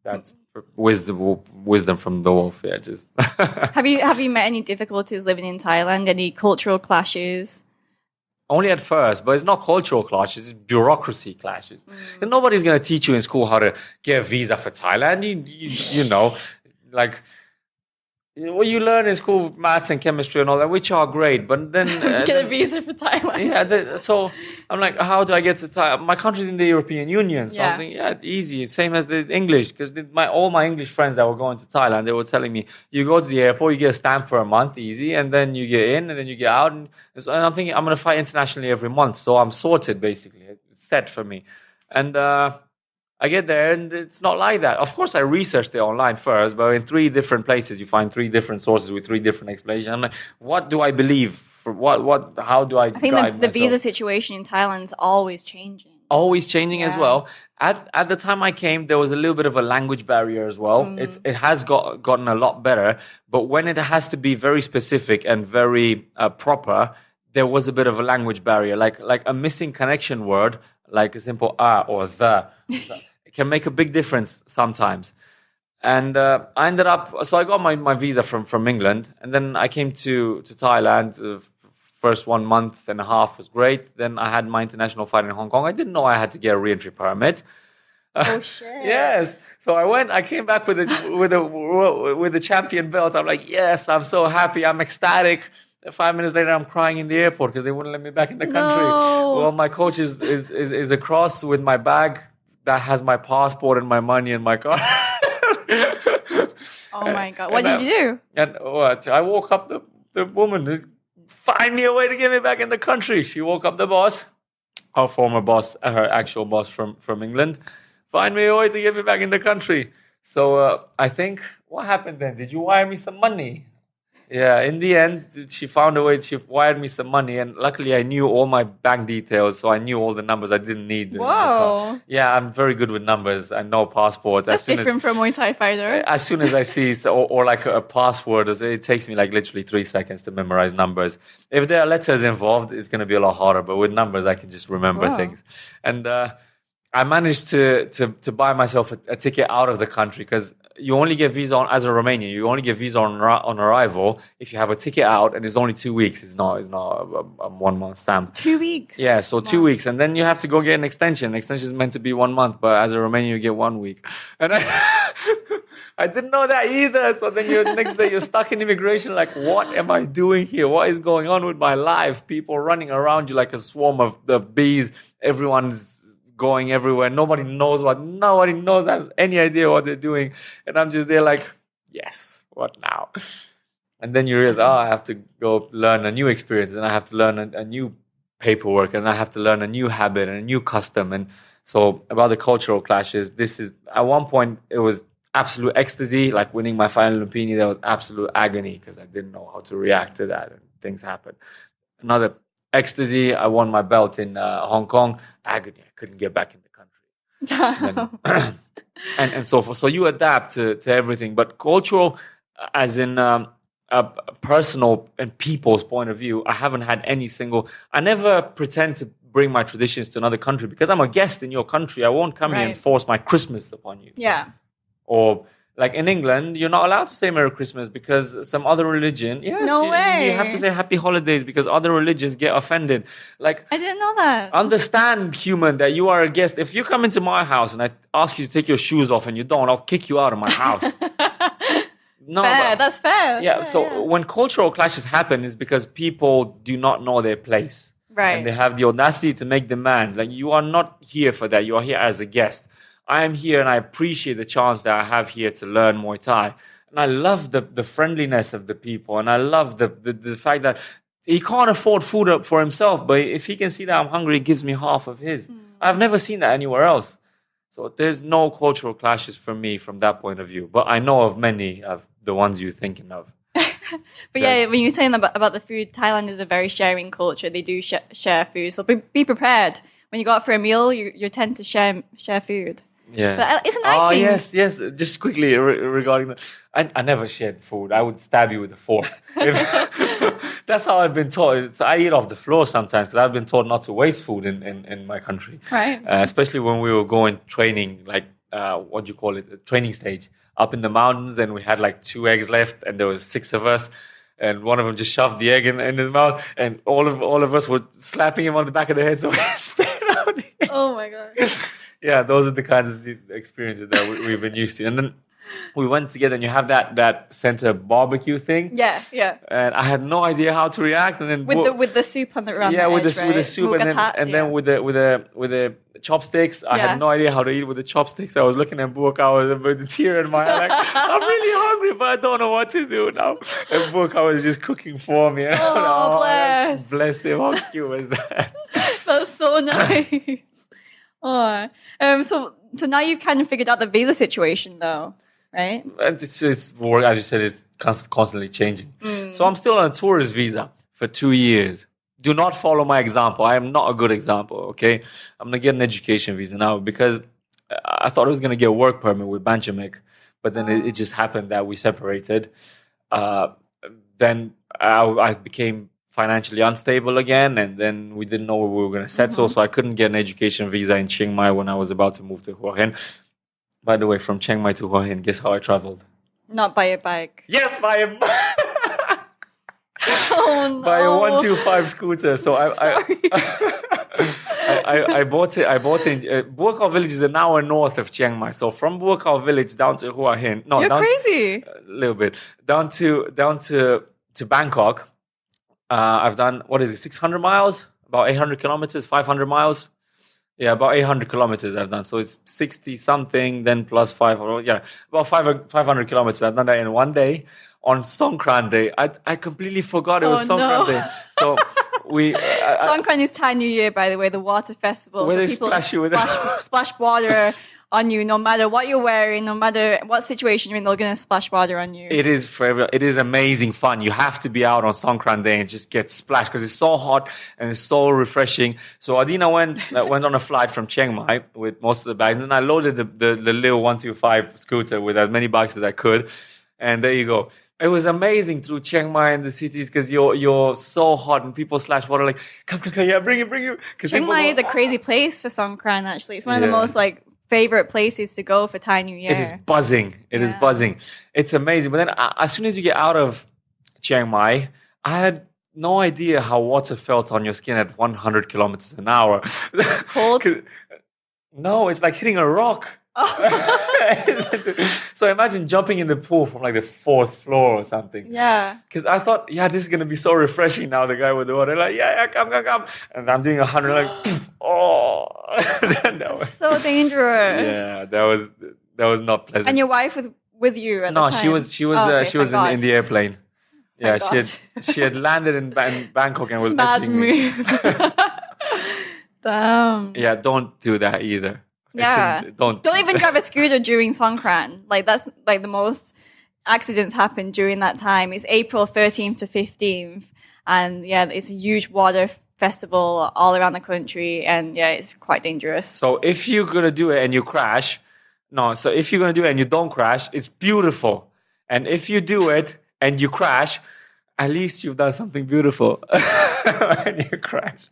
That's wisdom from the wolf. Yeah, just Have you met any difficulties living in Thailand? Any cultural clashes? Only at first, but it's not cultural clashes, it's bureaucracy clashes. And nobody's going to teach you in school how to get a visa for Thailand. You know, like what you learn in school, maths and chemistry and all that, which are great, but then Get a visa for Thailand. yeah. So I'm like, how do I get to Thailand? My country's in the European Union, so I'm thinking, easy, same as the English, because all my English friends that were going to Thailand, they were telling me, you go to the airport, you get a stamp for a month, easy, and then you get in, and then you get out, and I'm thinking, I'm going to fly internationally every month, so I'm sorted basically, it's set for me, and I get there and it's not like that. Of course, I researched it online first, but in 3 different places, you find 3 different sources with 3 different explanations. I'm like, what do I believe? How do I think the visa situation in Thailand is always changing. Always changing as well. At the time I came, there was a little bit of a language barrier as well. It has gotten a lot better, but when it has to be very specific and very proper, there was a bit of a language barrier, like a missing connection word, like a simple or the. It can make a big difference sometimes. And I ended up, so I got my visa from England, and then I came to Thailand. First 1 month and a half was great. Then I had my international fight in Hong Kong. I didn't know I had to get a re-entry permit. Oh shit! Yes. So I came back with a champion belt. I'm like, yes, I'm so happy. I'm ecstatic. 5 minutes later, I'm crying in the airport because they wouldn't let me back in the country. No. Well, my coach is across with my bag that has my passport and my money and my car. Oh my God. What did you do? And what? I woke up the woman, find me a way to get me back in the country. She woke up the boss, her former boss, her actual boss from England. Find me a way to get me back in the country. So I think, what happened then? Did you wire me some money? Yeah, in the end, she found a way. She wired me some money, and luckily I knew all my bank details, so I knew all the numbers I didn't need. Whoa! Yeah, I'm very good with numbers. I know passports. That's different from a Muay Thai fighter. As soon as I see it, or like a password, it takes me like literally 3 seconds to memorize numbers. If there are letters involved, it's going to be a lot harder. But with numbers, I can just remember things. And I managed to buy myself a ticket out of the country because you only get visa as a Romanian. You only get visa on arrival if you have a ticket out, and it's only 2 weeks. It's not a 1 month stamp. 2 weeks. Yeah, so 2 weeks, and then you have to go get an extension. Extension is meant to be 1 month, but as a Romanian you get 1 week. And I didn't know that either. So then the next day you're stuck in immigration. Like, what am I doing here? What is going on with my life? People running around you like a swarm of bees. Everyone's going everywhere. Nobody knows has any idea what they're doing. And I'm just there like, yes, what now? And then you realize, I have to go learn a new experience, and I have to learn a new paperwork, and I have to learn a new habit and a new custom. And so about the cultural clashes, this is, at one point, it was absolute ecstasy, like winning my final Lumpini. There was absolute agony because I didn't know how to react to that, and things happened. Another ecstasy, I won my belt in Hong Kong. Agony, I couldn't get back in the country. And so forth. So you adapt to everything. But cultural, as in a personal and people's point of view, I haven't had any single... I never pretend to bring my traditions to another country because I'm a guest in your country. I won't come here and force my Christmas upon you. Yeah. Or... like in England, you're not allowed to say Merry Christmas because some other religion... Yes, no way. You have to say Happy Holidays because other religions get offended. Like, I didn't know that. Understand, human, that you are a guest. If you come into my house and I ask you to take your shoes off and you don't, I'll kick you out of my house. No, fair. That's fair. When cultural clashes happen, it's because people do not know their place. Right. And they have the audacity to make demands. Like, you are not here for that. You are here as a guest. I am here and I appreciate the chance that I have here to learn Muay Thai. And I love the friendliness of the people. And I love the fact that he can't afford food for himself, but if he can see that I'm hungry, he gives me half of his. I've never seen that anywhere else. So there's no cultural clashes for me from that point of view. But I know of many of the ones you're thinking of. But when you're saying about the food, Thailand is a very sharing culture. They do share food. So be prepared. When you go out for a meal, you tend to share food. Yeah, but it's a nice thing. Yes. Just quickly regarding that, I never shared food. I would stab you with a fork. That's how I've been taught. So I eat off the floor sometimes because I've been taught not to waste food in my country. Right. Especially when we were going training, like what do you call it, a training stage up in the mountains, and we had like 2 eggs left, and there was 6 of us. And one of them just shoved the egg in his mouth, and all of us were slapping him on the back of the head so he spit out. Oh my God. Yeah, those are the kinds of experiences that we've been used to. And then we went together, and you have that center barbecue thing. Yeah. And I had no idea how to react, and then With the soup on the around yeah, the with edge, the soup, and then with the chopsticks. I had no idea how to eat with the chopsticks. I was looking at Book. I was with a tear in my eye, like I'm really hungry, but I don't know what to do now. And Book, I was just cooking for me. Oh, bless him! How cute was that? That's so nice. Oh, so now you've kind of figured out the visa situation, though, right? And it's work, as you said, it's constantly changing. So I'm still on a tourist visa for 2 years. Do not follow my example. I am not a good example, okay? I'm going to get an education visa now because I thought I was going to get a work permit with Banjamek, but then it just happened that we separated. Then I became financially unstable again, and then we didn't know where we were going to settle, so I couldn't get an education visa in Chiang Mai when I was about to move to Huahin. By the way, from Chiang Mai to Huahin, guess how I traveled? Not by a bike. Yes, by a Oh, no. by a 125 scooter. So I bought it. Buakau village is an hour north of Chiang Mai. So from Buakau village down to Huahin. No, you're crazy. A little bit down to Bangkok. I've done 600 miles, about 800 kilometers, 500 miles. Yeah, about 800 kilometers I've done. So it's 60 something, then plus 500. Yeah, about 500 kilometers. I've done that in one day. On Songkran Day, I completely forgot it was Songkran Day. So Songkran is Thai New Year, by the way, the water festival. Where so they people splash you with splash water on you, no matter what you're wearing, no matter what situation you're in, they're going to splash water on you. It is forever. It is amazing fun. You have to be out on Songkran Day and just get splashed because it's so hot and it's so refreshing. So Adina went on a flight from Chiang Mai with most of the bags, and I loaded the little 125 scooter with as many bags as I could, and there you go. It was amazing through Chiang Mai and the cities because you're so hot and people slash water like, come, yeah, bring it. Chiang Mai is a crazy place for Songkran, actually. It's one of the most favorite places to go for Thai New Year. It is buzzing. It is buzzing. It's amazing. But then as soon as you get out of Chiang Mai, I had no idea how water felt on your skin at 100 kilometers an hour. Cold? No, it's like hitting a rock. So imagine jumping in the pool from like the 4th floor or something. Yeah. Because I thought, this is going to be so refreshing now, the guy with the water. Like, come. And I'm doing 100, like, oh. That's so dangerous. Yeah, that was not pleasant. And your wife was with you at the time? No, she was in the airplane. Yeah, she had landed in Bangkok and was messaging me. Damn. Yeah, don't do that either. Yeah. Don't even drive a scooter during Songkran. Like, that's like the most accidents happen during that time. It's April 13th to 15th. And it's a huge water festival all around the country. And it's quite dangerous. So if you're going to do it and you crash, if you're going to do it and you don't crash, it's beautiful. And if you do it and you crash, at least you've done something beautiful when you crash.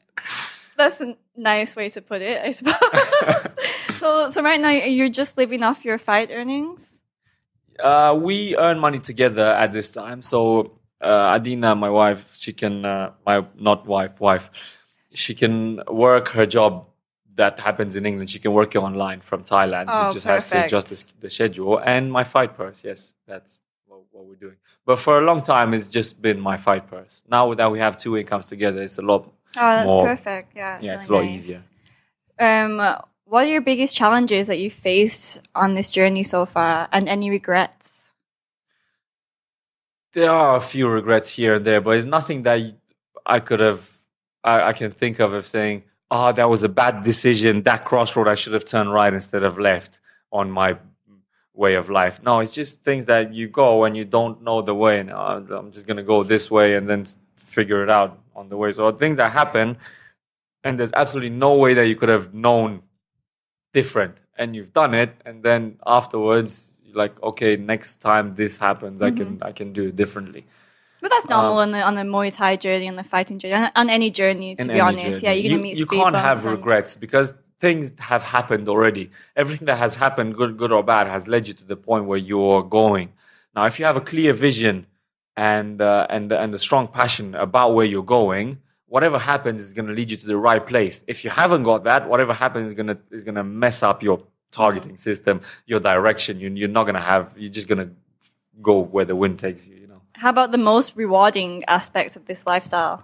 That's a nice way to put it, I suppose. So right now you're just living off your fight earnings? We earn money together at this time. So Adina, my wife, she can wife. She can work her job that happens in England. She can work it online from Thailand. She just has to adjust the schedule. And my fight purse, yes, that's what we're doing. But for a long time, it's just been my fight purse. Now that we have 2 incomes together, it's a lot. Oh, that's perfect. Yeah, it's a lot easier. What are your biggest challenges that you faced on this journey so far, and any regrets? There are a few regrets here and there, but it's nothing that I can think of saying, that was a bad decision. That crossroad, I should have turned right instead of left on my way of life. No, it's just things that you go and you don't know the way. And I'm just going to go this way and then figure it out on the way. So things that happen, and there's absolutely no way that you could have known different, and you've done it, and then afterwards you're like, okay, next time this happens, I can do it differently. But that's normal on the Muay Thai journey, on the fighting journey, on any journey, to be honest. Journey. You're going to meet you can't have regrets because things have happened already. Everything that has happened, good or bad, has led you to the point where you're going. Now, if you have a clear vision and a strong passion about where you're going, whatever happens is going to lead you to the right place. If you haven't got that, whatever happens is going to mess up your targeting system, your direction. You're not going to have, you're just going to go where the wind takes you, you know. How about the most rewarding aspects of this lifestyle?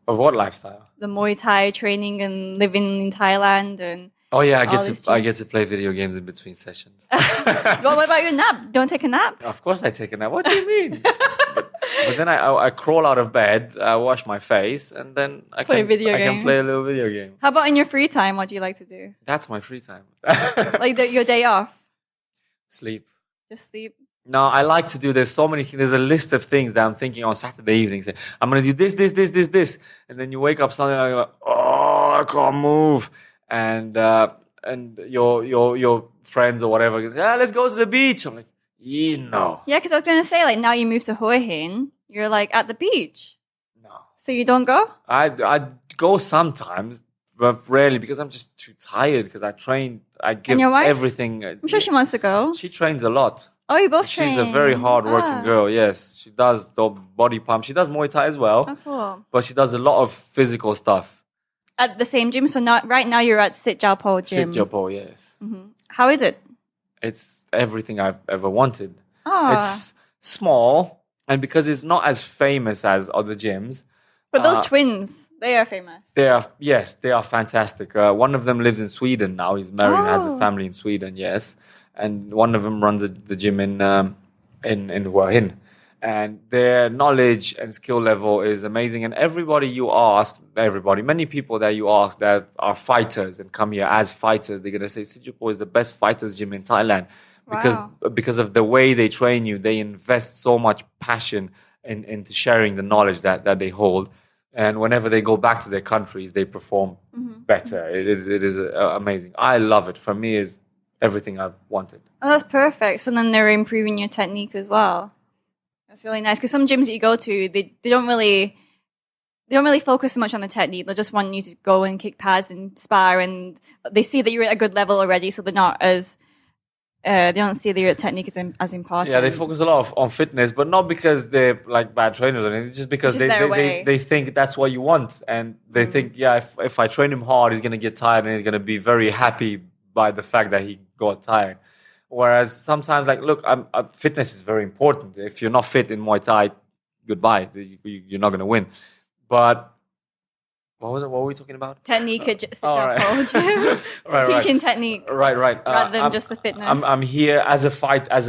Of what lifestyle? The Muay Thai training and living in Thailand and... Oh yeah, I get to play video games in between sessions. Well, what about your nap? Don't take a nap? Of course I take a nap. What do you mean? but then I crawl out of bed, I wash my face, and then I can play a little video game. How about in your free time? What do you like to do? That's my free time. Like your day off? Sleep. Just sleep? No, I like to do, there's so many things, there's a list of things that I'm thinking on Saturday evening. Say, I'm going to do this. And then you wake up Sunday and you're like, oh, I can't move. And your friends or whatever goes, yeah, let's go to the beach. I'm like, no. Yeah, because I was going to say, like, now you move to Huahin, you're like at the beach. No. So you don't go? I go sometimes, but rarely because I'm just too tired because I train. I give and your wife? Everything. I'm sure she wants to go. She trains a lot. Oh, you both train? She's a very hard-working girl, yes. She does the body pump. She does Muay Thai as well. Oh, cool. But she does a lot of physical stuff. At the same gym? So right now you're at Sitjaopho gym? Sitjaopho, yes. Mm-hmm. How is it? It's everything I've ever wanted. Oh. It's small, and because it's not as famous as other gyms. But those twins, they are famous. They are fantastic. One of them lives in Sweden now. He's married and has a family in Sweden, yes. And one of them runs the gym in Huahin. And their knowledge and skill level is amazing. And many people that you ask that are fighters and come here as fighters, they're going to say Sitjaopho is the best fighters gym in Thailand. Because of the way they train you, they invest so much passion into sharing the knowledge that they hold. And whenever they go back to their countries, they perform better. It is amazing. I love it. For me, it's everything I've wanted. Oh, that's perfect. So then they're improving your technique as well. That's really nice. Because some gyms that you go to, they don't really focus so much on the technique. They just want you to go and kick pads and spar, and they see that you're at a good level already, so they're not as they don't see that your technique is as important. Yeah, they focus a lot on fitness, but not because they're like bad trainers or anything. It's just because they think that's what you want, and they think, yeah, if I train him hard, he's gonna get tired and he's gonna be very happy by the fact that he got tired. Whereas sometimes, like, look, fitness is very important. If you're not fit in Muay Thai, goodbye. You're not going to win. But what were we talking about? Technique, teaching technique. Right. Rather than just the fitness. I'm here as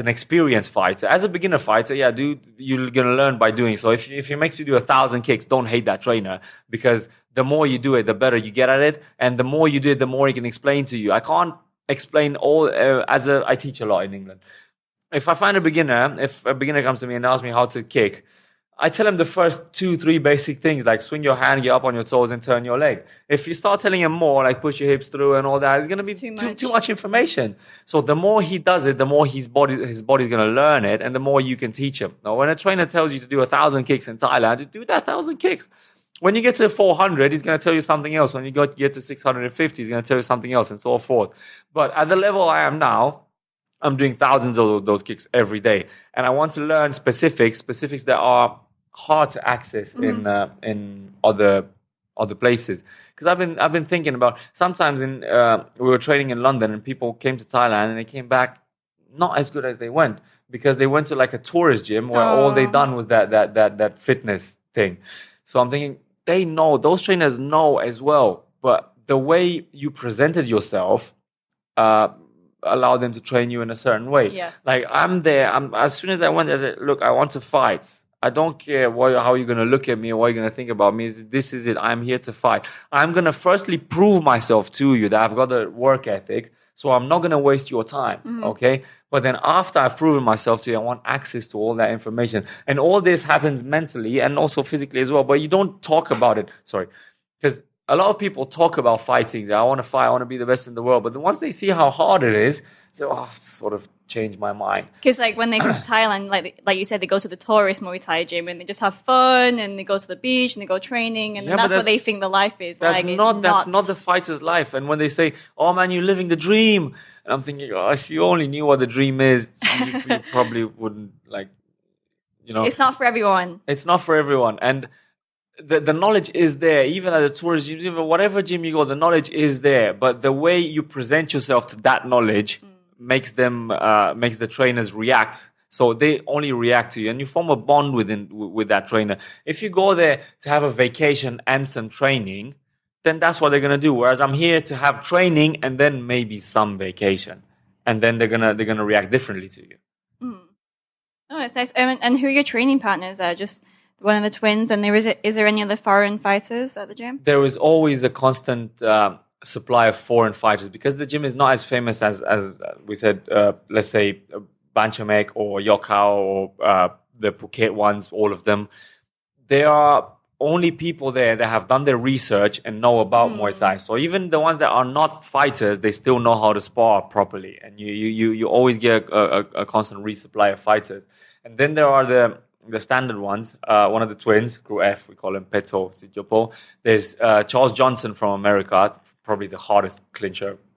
an experienced fighter. As a beginner fighter, yeah, dude, you're going to learn by doing so. If it makes you do 1,000 kicks, don't hate that trainer, because the more you do it, the better you get at it. And the more you do it, the more he can explain to you. I can't explain all, I teach a lot in England. If I find if a beginner comes to me and asks me how to kick, I tell him the first 2-3 basic things, like swing your hand, get up on your toes, and turn your leg. If you start telling him more, like push your hips through and all that, it's going to be too much information. So the more he does it, the more his body's going to learn it, and the more you can teach him. Now, when a trainer tells you to do 1,000 kicks in Thailand, just do that 1,000 kicks. When you get to 400, he's going to tell you something else. When you get to 650, he's going to tell you something else, and so forth. But at the level I am now, I'm doing thousands of those kicks every day, and I want to learn specifics that are hard to access in other places. Because I've been thinking about, sometimes we were training in London and people came to Thailand and they came back not as good as they went, because they went to like a tourist gym where all they done was that fitness thing. So I'm thinking, those trainers know as well, but the way you presented yourself allow them to train you in a certain way. Yes. Like as soon as I went, I said, look, I want to fight. I don't care how you're going to look at me or what you're going to think about me. This is it. I'm here to fight. I'm going to firstly prove myself to you that I've got a work ethic, so I'm not going to waste your time, okay? But then after I've proven myself to you, I want access to all that information. And all this happens mentally and also physically as well, but you don't talk about it. Sorry. Because a lot of people talk about fighting. I want to fight. I want to be the best in the world. But then once they see how hard it is, they sort of change my mind. Because like when they come to Thailand, like you said, they go to the tourist Muay Thai gym and they just have fun, and they go to the beach and they go training, and that's what they think the life is. That's not the fighter's life. And when they say, "Oh man, you're living the dream," and I'm thinking, if you only knew what the dream is, you probably wouldn't, like, you know. It's not for everyone. It's not for everyone, and the knowledge is there. Even at the tourist gym, even whatever gym you go, the knowledge is there. But the way you present yourself to that knowledge makes the trainers react. So they only react to you, and you form a bond with that trainer. If you go there to have a vacation and some training, then that's what they're gonna do. Whereas I'm here to have training and then maybe some vacation, and then they're gonna react differently to you. Oh, it's nice. And who are your training partners? Just one of the twins, and is there any other foreign fighters at the gym? There is always a constant supply of foreign fighters because the gym is not as famous as we said. Let's say Banchamek or Yokkao or the Phuket ones. All of them. There are only people there that have done their research and know about Muay Thai. So even the ones that are not fighters, they still know how to spar properly, and you always get a constant resupply of fighters. And then there are the standard ones. One of the twins, Crew F, we call him Peto Sitjaopho. There's Charles Johnson from America, probably the hardest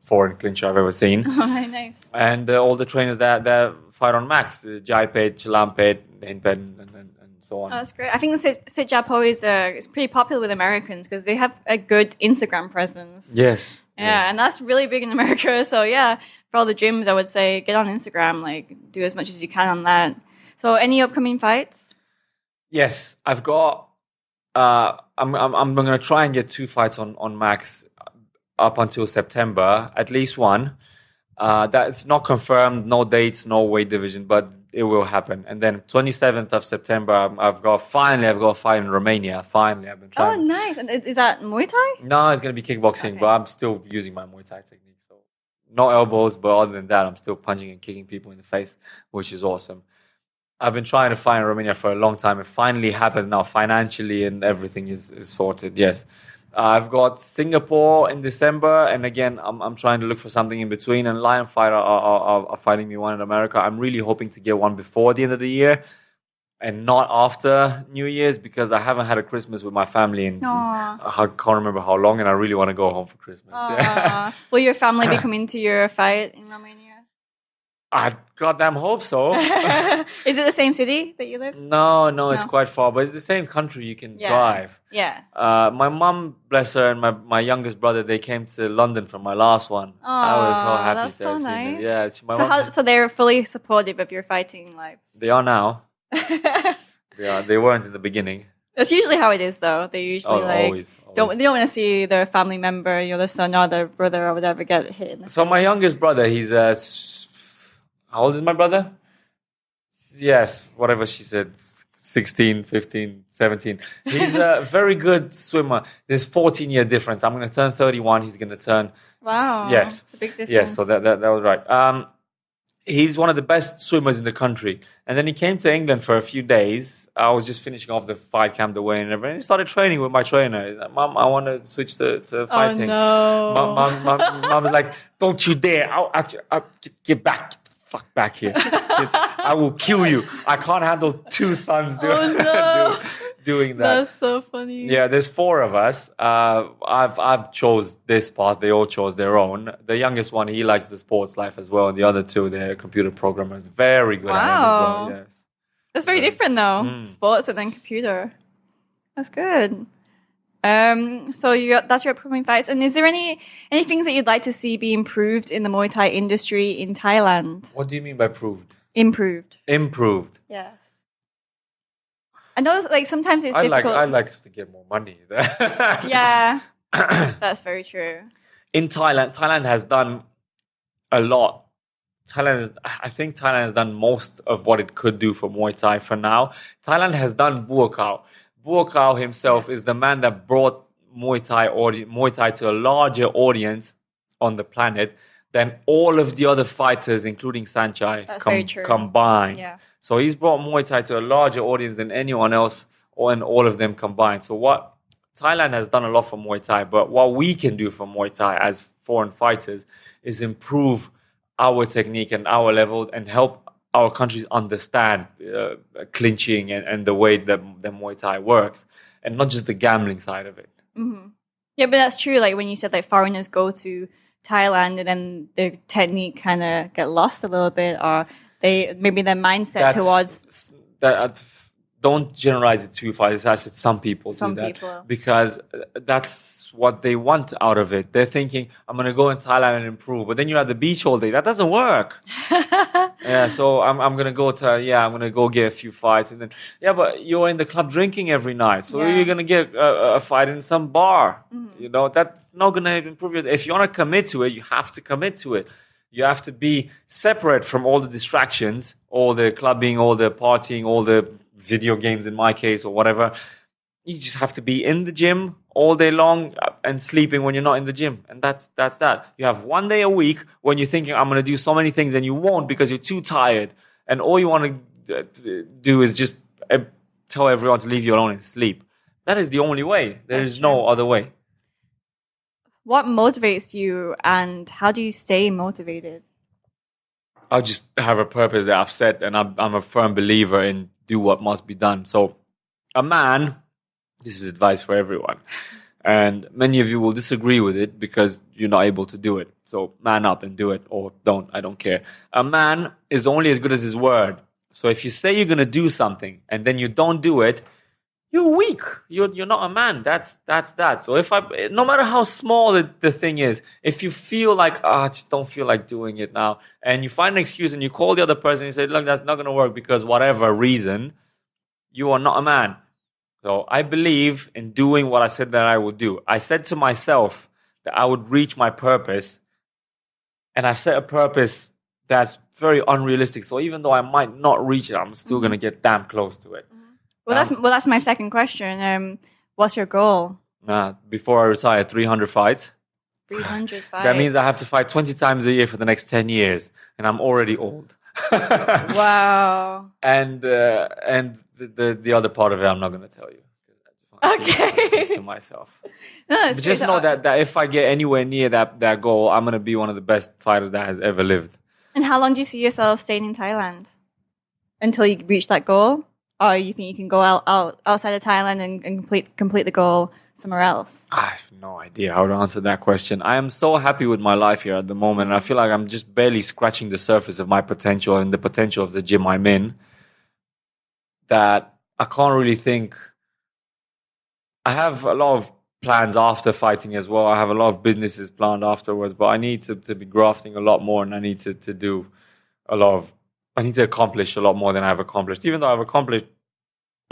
foreign clincher I've ever seen. Oh, nice. And all the trainers that fight on max, Jaipet, Chalampet, Hinpet, and so on. Oh, that's great. I think Sitjaopho is pretty popular with Americans because they have a good Instagram presence. Yes. Yeah, yes. and that's really big in America. So yeah, for all the gyms, I would say get on Instagram, like do as much as you can on that. So any upcoming fights? Yes, I've got. I'm going to try and get 2 fights on max up until September, at least one. That's not confirmed, no dates, no weight division, but it will happen. And then 27th of September, I've got a fight in Romania. Finally, I've been trying. Oh, nice. And is that Muay Thai? No, it's going to be kickboxing, but I'm still using my Muay Thai technique. So no elbows, but other than that, I'm still punching and kicking people in the face, which is awesome. I've been trying to fight in Romania for a long time. It finally happened now, financially, and everything is sorted. Yes. I've got Singapore in December, and again, I'm trying to look for something in between. And Lion Fighter are fighting me one in America. I'm really hoping to get one before the end of the year, and not after New Year's, because I haven't had a Christmas with my family in I can't remember how long, and I really want to go home for Christmas. Yeah. Will your family be coming to your fight in Romania? I goddamn hope so. Is it the same city that you live? No, it's quite far, but it's the same country. You can drive. Yeah. My mum, bless her, and my youngest brother, they came to London for my last one. I was so happy that's to have so seen nice. it. Yeah. So they're fully supportive of your fighting life? They are now. They weren't in the beginning. That's usually how it is, though. They usually always. They don't want to see their family member, the son or the brother or whatever, get hit. In the So face. my youngest brother, he's how old is my brother? Yes, whatever she said, 16, 15, 17. He's a very good swimmer. There's 14-year difference. I'm going to turn 31. He's going to turn... Wow. Yes. It's a big difference. Yes, so that was right. He's one of the best swimmers in the country. And then he came to England for a few days. I was just finishing off the fight camp, the weigh and everything. He started training with my trainer. He's like, Mom, I want to switch to fighting. Oh, no. Mom was like, don't you dare. I'll get back. Fuck back here. I will kill you. I can't handle 2 sons doing that. That's so funny. Yeah, there's 4 of us. I've chose this path. They all chose their own. The youngest one, he likes the sports life as well. And the other 2, they're computer programmers. Very good at it as well. Yes. That's very different though. Sports and then computer. That's good. So that's your upcoming fights. And is there any things that you'd like to see be improved in the Muay Thai industry in Thailand? What do you mean by proved? Improved. Yes. I know, sometimes it's difficult. I'd like us to get more money. Yeah, that's very true. In Thailand has done a lot. I think Thailand has done most of what it could do for Muay Thai for now. Thailand has done Buakao. Buakao himself is the man that brought Muay Thai to a larger audience on the planet than all of the other fighters, including Sanchai, combined. Yeah. So he's brought Muay Thai to a larger audience than anyone else, and all of them combined. So what Thailand has done a lot for Muay Thai, but what we can do for Muay Thai as foreign fighters is improve our technique and our level and help our countries understand clinching and the way that the Muay Thai works, and not just the gambling side of it. Mm-hmm. Yeah, but that's true. Like when you said, foreigners go to Thailand and then their technique kind of get lost a little bit, or maybe their mindset towards don't generalize it too far. I said some people do that because that's what they want out of it. They're thinking, I'm going to go in Thailand and improve. But then you're at the beach all day. That doesn't work. So I'm going to go I'm going to go get a few fights. And then, but you're in the club drinking every night. So you're going to get a fight in some bar. You know, that's not going to improve you. If you want to commit to it, you have to commit to it. You have to be separate from all the distractions, all the clubbing, all the partying, all the video games in my case or whatever. You just have to be in the gym all day long and sleeping when you're not in the gym. And that's that. You have 1 day a week when you're thinking, I'm going to do so many things, and you won't because you're too tired. And all you want to do is just tell everyone to leave you alone and sleep. That is the only way. There is no other way. What motivates you, and how do you stay motivated? I just have a purpose that I've set, and I'm a firm believer in do what must be done. So a man, this is advice for everyone, and many of you will disagree with it because you're not able to do it. So man up and do it, or don't. I don't care. A man is only as good as his word. So if you say you're going to do something and then you don't do it, you're weak. You're not a man. That's that. So no matter how small the thing is, if you feel like, I just don't feel like doing it now, and you find an excuse and you call the other person and you say, look, that's not going to work because whatever reason, you are not a man. So I believe in doing what I said that I would do. I said to myself that I would reach my purpose, and I've set a purpose that's very unrealistic. So even though I might not reach it, I'm still going to get damn close to it. Well, that's my second question. What's your goal? Before I retire, 300 fights. 300 fights. That means I have to fight 20 times a year for the next 10 years, and I'm already old. Wow. And the other part of it, I'm not going to tell you. Okay. To myself. No, but just know that if I get anywhere near that goal, I'm going to be one of the best fighters that has ever lived. And how long do you see yourself staying in Thailand? Until you reach that goal? Or you think you can go outside of Thailand and complete the goal somewhere else? I have no idea how to answer that question. I am so happy with my life here at the moment. And I feel like I'm just barely scratching the surface of my potential and the potential of the gym I'm in, that I can't really think. I have a lot of plans after fighting as well. I have a lot of businesses planned afterwards, but I need to be grafting a lot more, and I need to do I need to accomplish a lot more than I've accomplished. Even though I've accomplished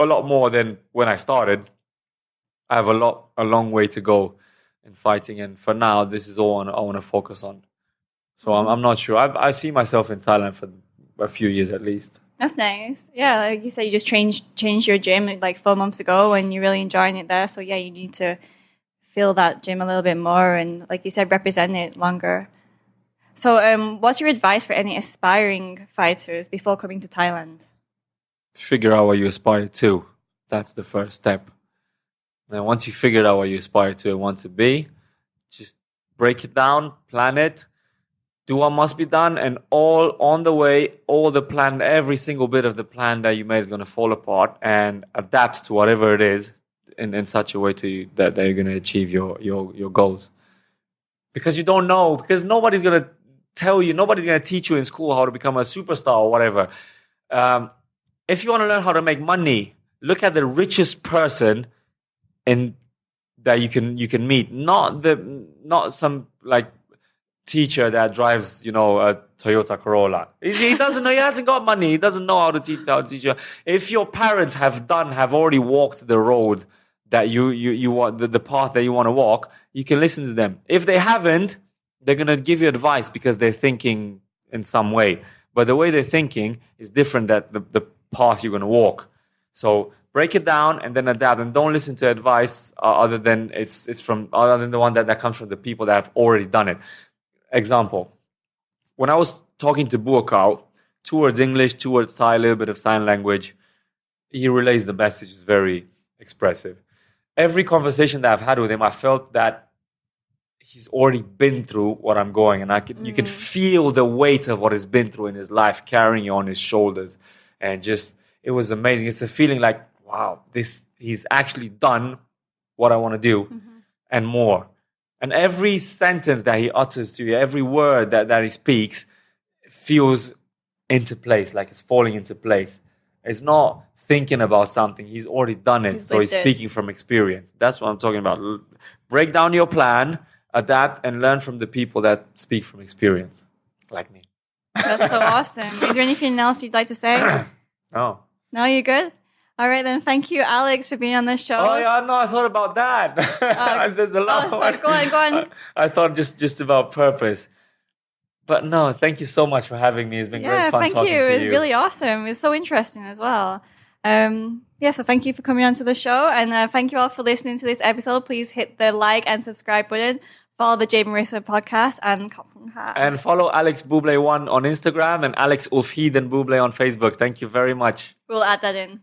a lot more than when I started, I have a long way to go in fighting. And for now, this is all I want to focus on. So I'm not sure. I see myself in Thailand for a few years at least. That's nice. Yeah, like you said, you just changed your gym like 4 months ago, and you're really enjoying it there. So yeah, you need to feel that gym a little bit more, and like you said, represent it longer. So what's your advice for any aspiring fighters before coming to Thailand? Figure out what you aspire to. That's the first step. And once you figure out what you aspire to and want to be, just break it down, plan it, do what must be done, and all on the way, all the plan, every single bit of the plan that you made is going to fall apart, and adapt to whatever it is in such a way that you're going to achieve your goals. Because you don't know, because nobody's going to tell you, nobody's going to teach you in school how to become a superstar or whatever. If you want to learn how to make money, look at the richest person that you can meet, not some like teacher that drives, a Toyota Corolla. He doesn't know. He hasn't got money. He doesn't know how to teach you. If your parents have already walked the road that you want, the path that you want to walk, you can listen to them. If they haven't, they're gonna give you advice because they're thinking in some way. But the way they're thinking is different than the path you're gonna walk. So break it down and then adapt, and don't listen to advice other than the one that comes from the people that have already done it. Example, when I was talking to Buakau, 2 words English, 2 words Thai, a little bit of sign language, he relays the message. Is very expressive. Every conversation that I've had with him, I felt that he's already been through what I'm going, and you can feel the weight of what he's been through in his life carrying you on his shoulders, and just it was amazing. It's a feeling like, wow, he's actually done what I want to do and more. And every sentence that he utters to you, every word that he speaks feels into place, like it's falling into place. It's not thinking about something. He's already done it. So he's lived it. speaking from experience. That's what I'm talking about. Break down your plan, adapt, and learn from the people that speak from experience, like me. That's so awesome. Is there anything else you'd like to say? No. No, you're good? All right, then. Thank you, Alex, for being on the show. Oh, yeah, no, I thought about that. There's a lot. Sorry, go on. I thought just about purpose. But no, thank you so much for having me. It's been great fun talking to you. It was really awesome. It was so interesting as well. So thank you for coming on to the show. And thank you all for listening to this episode. Please hit the like and subscribe button. Follow the Jade Marrisa podcast and follow Alex Bublea 1 on Instagram and Alex Huahin Bublea on Facebook. Thank you very much. We'll add that in.